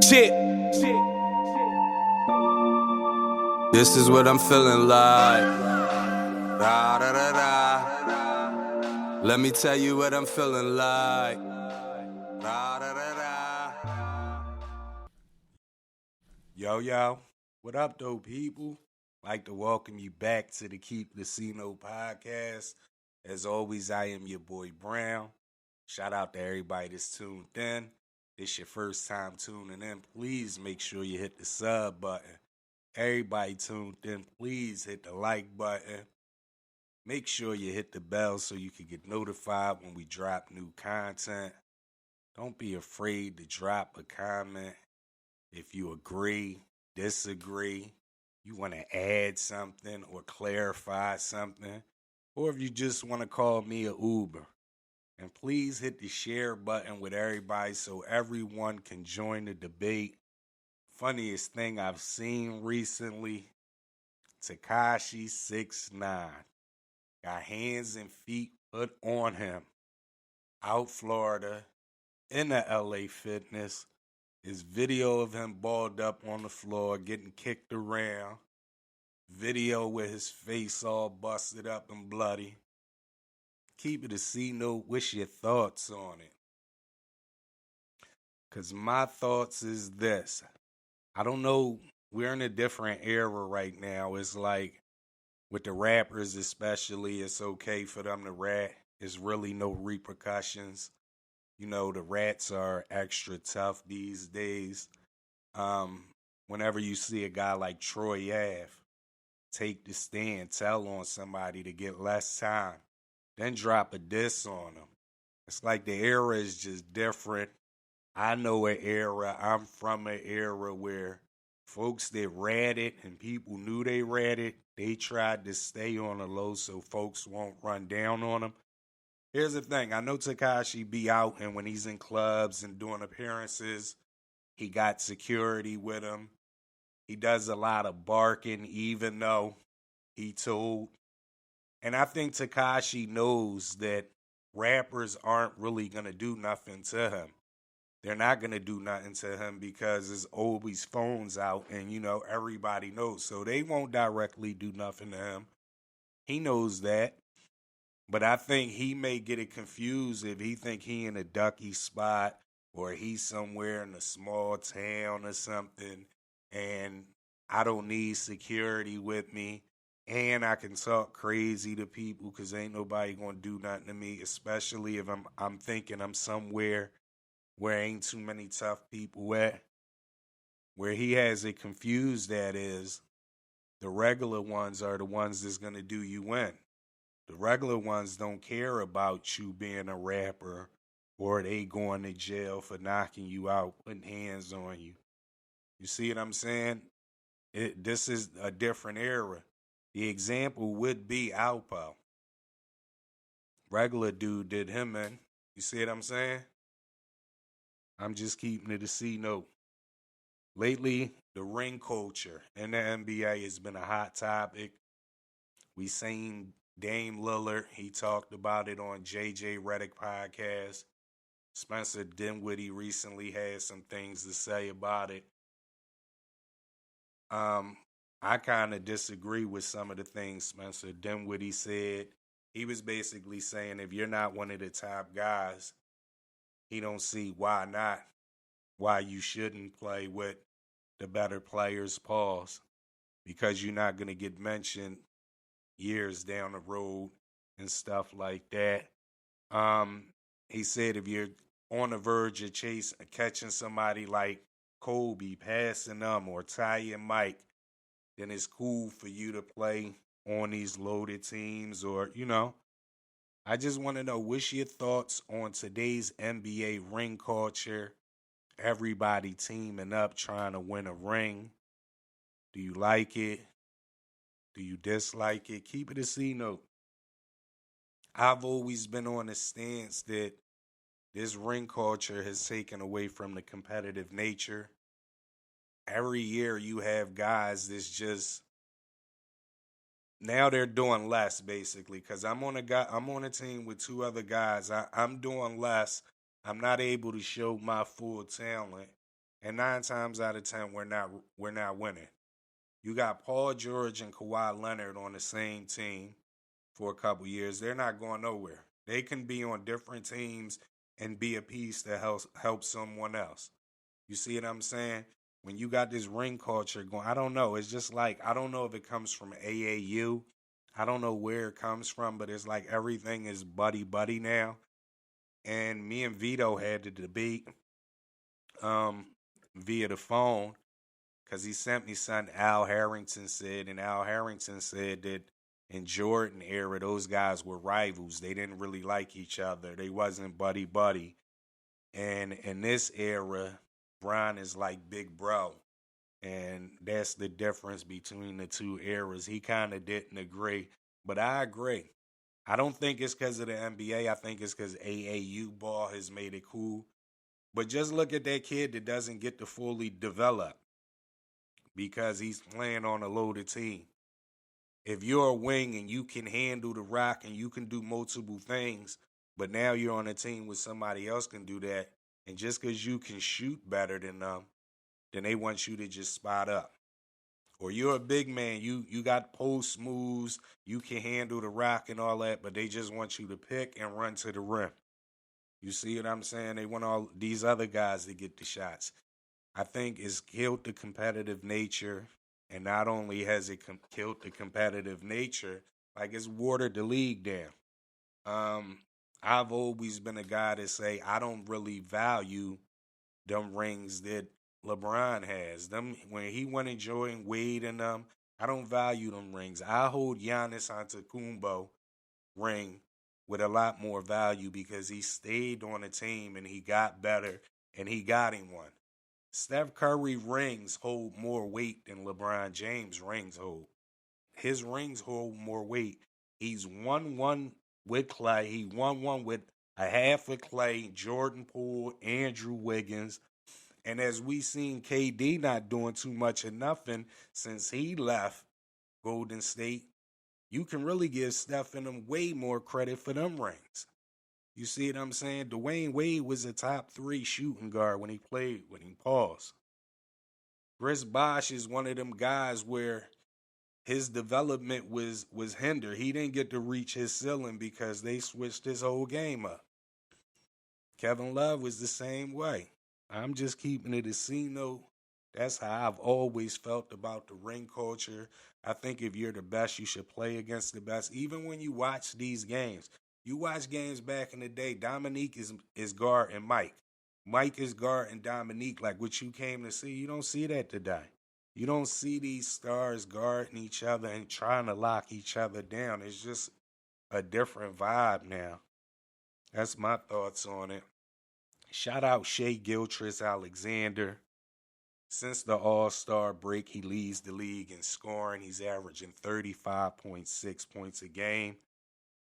Shit. This is what I'm feeling like. Da, da, da, da. Let me tell you what I'm feeling like. Da, da, da, da. Yo, what up, though, people? Like to welcome you back to the Keep Casino podcast. As always, I am your boy Brown. Shout out to everybody that's tuned in. This your first time tuning in. Please make sure you hit the sub button. Everybody tuned in, please hit the like button. Make sure you hit the bell so you can get notified when we drop new content. Don't be afraid to drop a comment. If you agree, disagree, you want to add something or clarify something, or if you just want to call me a Uber. And please hit the share button with everybody so everyone can join the debate. Funniest thing I've seen recently, Tekashi 6ix9ine got hands and feet put on him out Florida in the LA Fitness. His video of him balled up on the floor, getting kicked around. Video with his face all busted up and bloody. Keep it a C-note. What's your thoughts on it? Because my thoughts is this. I don't know. We're in a different era right now. It's like with the rappers especially, it's okay for them to rap. There's really no repercussions. You know, the rats are extra tough these days. Whenever you see a guy like Troy Ave take the stand, tell on somebody to get less time, then drop a diss on them. It's like the era is just different. I know an era. I'm from an era where folks that ratted and people knew they ratted, they tried to stay on the low so folks won't run down on them. Here's the thing. I know Tekashi be out, and when he's in clubs and doing appearances, he got security with him. He does a lot of barking, even though he told. And I think Tekashi knows that rappers aren't really going to do nothing to him. They're not going to do nothing to him because there's always phones out and, you know, everybody knows. So they won't directly do nothing to him. He knows that. But I think he may get it confused if he think he in a ducky spot or he's somewhere in a small town or something and I don't need security with me and I can talk crazy to people because ain't nobody going to do nothing to me, especially if I'm thinking I'm somewhere where ain't too many tough people at. Where he has it confused at is the regular ones are the ones that's going to do you in. The regular ones don't care about you being a rapper or they going to jail for knocking you out, putting hands on you. You see what I'm saying? This is a different era. The example would be Alpo. Regular dude did him in. You see what I'm saying? I'm just keeping it a C note. Lately, the ring culture in the NBA has been a hot topic. We seen Dame Lillard, he talked about it on JJ Redick podcast. Spencer Dinwiddie recently had some things to say about it. I kind of disagree with some of the things Spencer Dinwiddie said. He was basically saying if you're not one of the top guys, he don't see why you shouldn't play with the better players, pause, because you're not going to get mentioned years down the road and stuff like that. He said if you're on the verge of catching somebody like Kobe, passing them, or Ty and Mike, then it's cool for you to play on these loaded teams or, you know. I just want to know, what's your thoughts on today's NBA ring culture? Everybody teaming up, trying to win a ring. Do you like it? Do you dislike it? Keep it a C note. I've always been on the stance that this ring culture has taken away from the competitive nature. Every year you have guys that's just, now they're doing less basically because I'm on a team with two other guys. I'm doing less. I'm not able to show my full talent. and 9 times out of 10 we're not winning. You got Paul George and Kawhi Leonard on the same team for a couple years. They're not going nowhere. They can be on different teams and be a piece that help someone else. You see what I'm saying? When you got this ring culture going, I don't know. It's just like I don't know if it comes from AAU. I don't know where it comes from, but it's like everything is buddy buddy now. And me and Vito had the debate um, via the phone because he sent me something Al Harrington said, and Al Harrington said that in Jordan era, those guys were rivals. They didn't really like each other. They wasn't buddy buddy. And in this era, Bron is like big bro. And that's the difference between the two eras. He kind of didn't agree, but I agree. I don't think it's because of the NBA. I think it's because AAU ball has made it cool. But just look at that kid that doesn't get to fully develop because he's playing on a loaded team. If you're a wing and you can handle the rock and you can do multiple things, but now you're on a team where somebody else can do that, and just because you can shoot better than them, then they want you to just spot up. Or you're a big man, you got post moves, you can handle the rock and all that, but they just want you to pick and run to the rim. You see what I'm saying? They want all these other guys to get the shots. I think it's killed the competitive nature, and not only has it killed the competitive nature, like it's watered the league down. Um, I've always been a guy to say I don't really value them rings that LeBron has. Them when he went enjoying Wade and them, I don't value them rings. I hold Giannis Antetokounmpo ring with a lot more value because he stayed on the team and he got better and he got him one. Steph Curry rings hold more weight than LeBron James rings hold. His rings hold more weight. He's won one with Clay. He won one with a half of Clay, Jordan Poole, Andrew Wiggins. And as we seen KD not doing too much of nothing since he left Golden State, you can really give Steph and them way more credit for them rings. You see what I'm saying? Dwayne Wade was a top 3 shooting guard when he played with him. Pause. Chris Bosh is one of them guys where his development was hindered. He didn't get to reach his ceiling because they switched his whole game up. Kevin Love was the same way. I'm just keeping it a scene though. That's how I've always felt about the ring culture. I think if you're the best, you should play against the best. Even when you watch these games, you watch games back in the day. Dominique is guarding Mike. Mike is guarding Dominique. Like what you came to see, you don't see that today. You don't see these stars guarding each other and trying to lock each other down. It's just a different vibe now. That's my thoughts on it. Shout out Shai Gilgeous-Alexander. Since the All-Star break, he leads the league in scoring. He's averaging 35.6 points a game.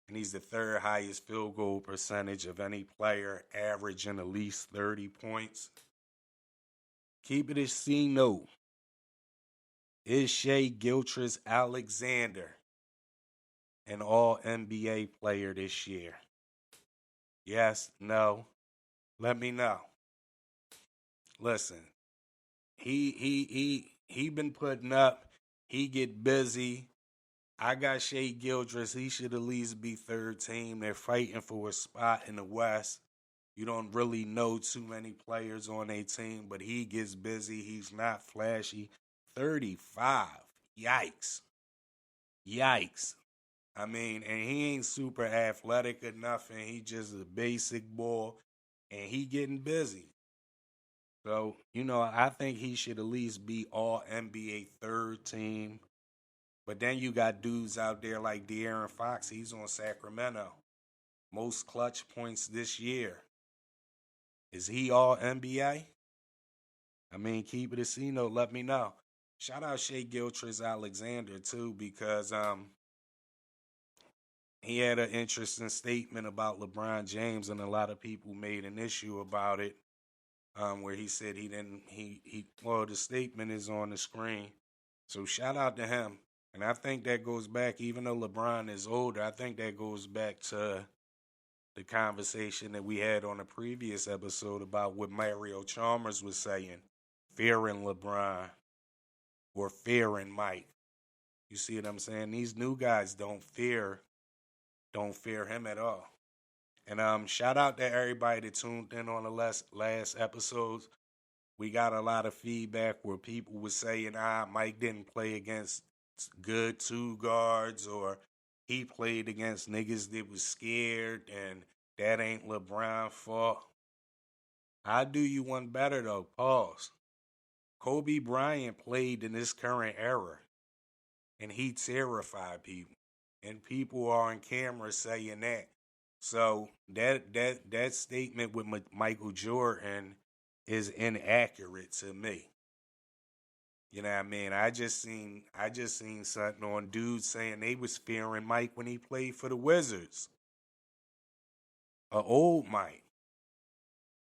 And he's the third highest field goal percentage of any player, averaging at least 30 points. Keep it a C note. Is Shai Gilgeous-Alexander an all NBA player this year? Yes, no. Let me know. Listen, he been putting up. He get busy. I got Shai Gilgeous. He should at least be third team. They're fighting for a spot in the West. You don't really know too many players on a team, but he gets busy. He's not flashy. 35. Yikes. Yikes. I mean, and he ain't super athletic or nothing. He just a basic ball, and he getting busy. So, I think he should at least be all NBA third team. But then you got dudes out there like De'Aaron Fox. He's on Sacramento. Most clutch points this year. Is he all NBA? I mean, keep it a C note. Let me know. Shout out Shai Gilgeous-Alexander too, because he had an interesting statement about LeBron James, and a lot of people made an issue about it. Where he said he didn't. Well, the statement is on the screen. So shout out to him. And I think that goes back, even though LeBron is older, I think that goes back to the conversation that we had on a previous episode about what Mario Chalmers was saying. fearing LeBron or fearing Mike. You see what I'm saying? These new guys don't fear him at all. And shout out to everybody that tuned in on the last episodes. We got a lot of feedback where people were saying, Mike didn't play against good two guards, or he played against niggas that was scared, and that ain't LeBron's fault. I'll do you one better though. Pause. Kobe Bryant played in this current era, and he terrified people. And people are on camera saying that. So that statement with Michael Jordan is inaccurate to me. You know what I mean? I just seen something on dudes saying they was fearing Mike when he played for the Wizards. A old Mike.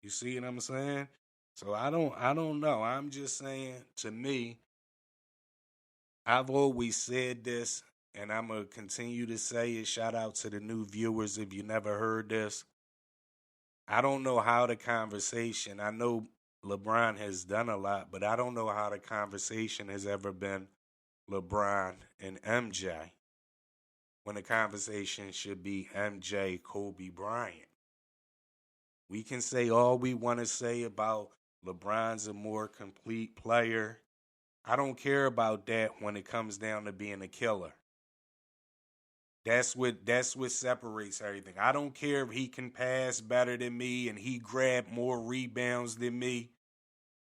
You see what I'm saying? So I don't know. I'm just saying, to me, I've always said this, and I'm gonna continue to say it. Shout out to the new viewers if you never heard this. I don't know how the conversation, I know LeBron has done a lot, but I don't know how the conversation has ever been LeBron and MJ, when the conversation should be MJ, Kobe Bryant. We can say all we want to say about LeBron's a more complete player. I don't care about that when it comes down to being a killer. That's what separates everything. I don't care if he can pass better than me and he grabbed more rebounds than me.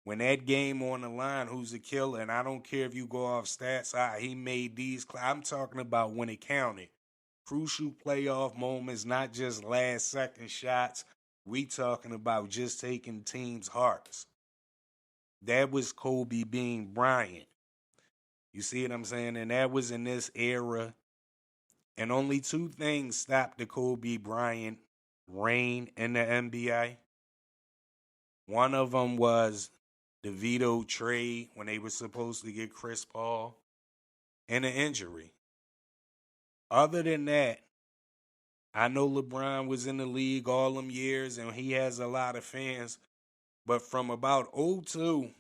When that game on the line, who's a killer? And I don't care if you go off stats. He made these. I'm talking about when it counted. Crucial playoff moments, not just last second shots. We talking about just taking teams' hearts. That was Kobe being Bryant. You see what I'm saying? And that was in this era. And only two things stopped the Kobe Bryant reign in the NBA. One of them was the veto trade when they were supposed to get Chris Paul, and an injury. Other than that, I know LeBron was in the league all them years and he has a lot of fans, but from about '02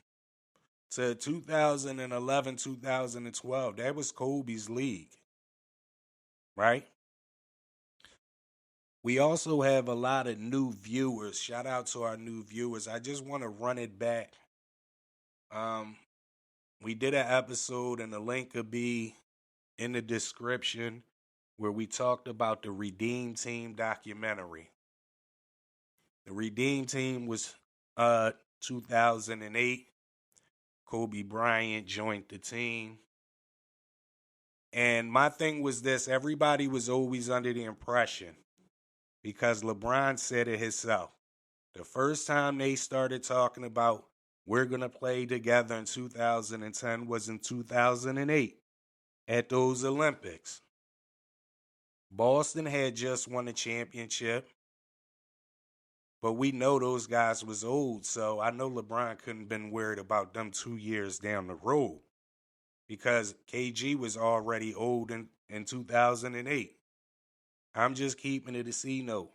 to 2011, 2012, that was Kobe's league, right? We also have a lot of new viewers. Shout out to our new viewers. I just want to run it back. We did an episode, and the link will be in the description, where we talked about the Redeem Team documentary. The Redeem Team was 2008. Kobe Bryant joined the team. And my thing was this: everybody was always under the impression, because LeBron said it himself, the first time they started talking about we're going to play together in 2010 was in 2008 at those Olympics. Boston had just won a championship, but we know those guys was old, so I know LeBron couldn't have been worried about them 2 years down the road, because KG was already old in 2008. I'm just keeping it a C note.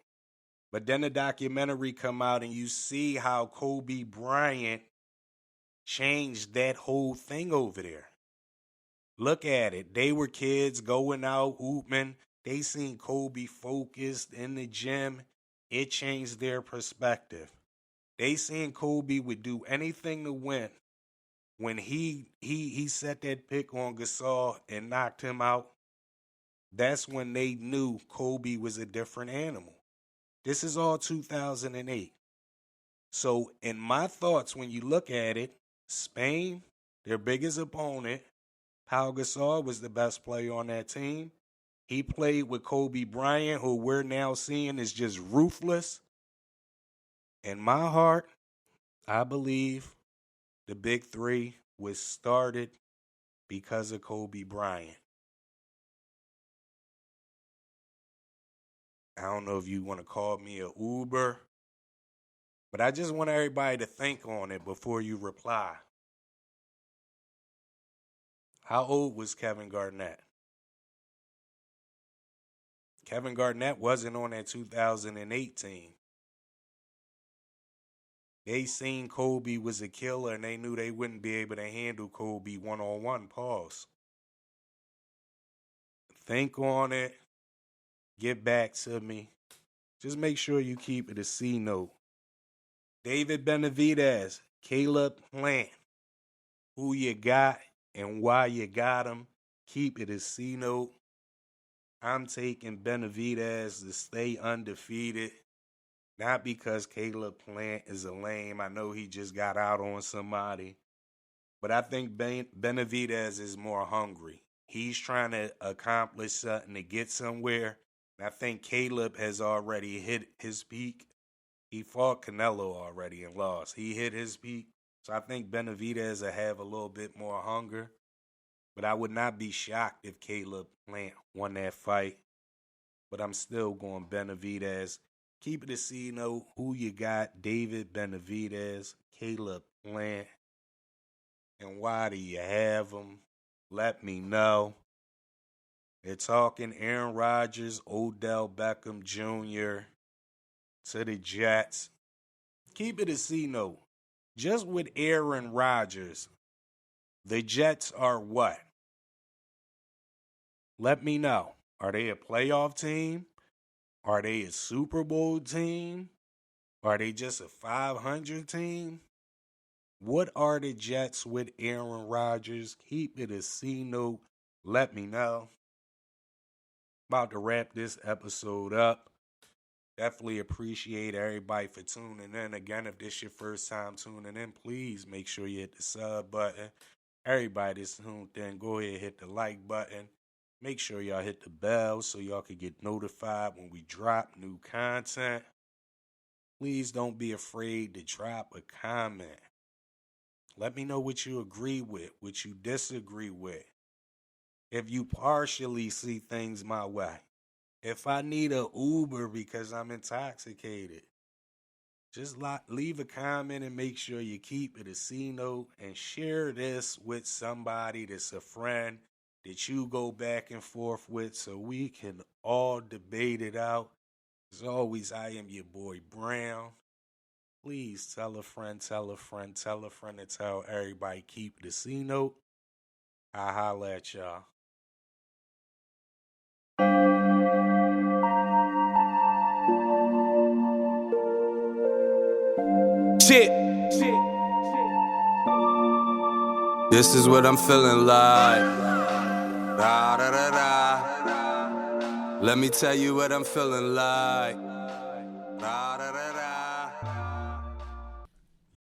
But then the documentary come out and you see how Kobe Bryant changed that whole thing over there. Look at it. They were kids going out, hooping. They seen Kobe focused in the gym. It changed their perspective. They seen Kobe would do anything to win. When he set that pick on Gasol and knocked him out, that's when they knew Kobe was a different animal. This is all 2008. So in my thoughts, when you look at it, Spain, their biggest opponent, Pau Gasol was the best player on that team. He played with Kobe Bryant, who we're now seeing is just ruthless. In my heart, I believe the big three was started because of Kobe Bryant. I don't know if you want to call me a Uber, but I just want everybody to think on it before you reply. How old was Kevin Garnett? Kevin Garnett wasn't on that 2018. They seen Kobe was a killer and they knew they wouldn't be able to handle Kobe one-on-one. Pause. Think on it. Get back to me. Just make sure you keep it a C note. David Benavidez, Caleb Plant. Who you got and why you got him. Keep it a C note. I'm taking Benavidez to stay undefeated. Not because Caleb Plant is a lame. I know he just got out on somebody. But I think Benavidez is more hungry. He's trying to accomplish something to get somewhere. And I think Caleb has already hit his peak. He fought Canelo already and lost. He hit his peak. So I think Benavidez will have a little bit more hunger. But I would not be shocked if Caleb Plant won that fight. But I'm still going Benavidez. Keep it a C note. Who you got? David Benavidez, Caleb Plant. And why do you have them? Let me know. They're talking Aaron Rodgers, Odell Beckham Jr. to the Jets. Keep it a C note. Just with Aaron Rodgers, the Jets are what? Let me know. Are they a playoff team? Are they a Super Bowl team? Are they just a 500 team? What are the Jets with Aaron Rodgers? Keep it a C note. Let me know. About to wrap this episode up. Definitely appreciate everybody for tuning in. Again, if this is your first time tuning in, please make sure you hit the sub button. Everybody that's tuned in, go ahead and hit the like button. Make sure y'all hit the bell so y'all can get notified when we drop new content. Please don't be afraid to drop a comment. Let me know what you agree with, what you disagree with. If you partially see things my way. If I need an Uber because I'm intoxicated, just leave a comment and make sure you keep it a C note and share this with somebody that's a friend that you go back and forth with so we can all debate it out. As always, I am your boy Brown. Please tell a friend, tell a friend, tell a friend, and tell everybody keep the C note. I'll holla at y'all. Shit. This is what I'm feeling like. Da, da, da, da. Let me tell you what I'm feeling like. Da, da, da.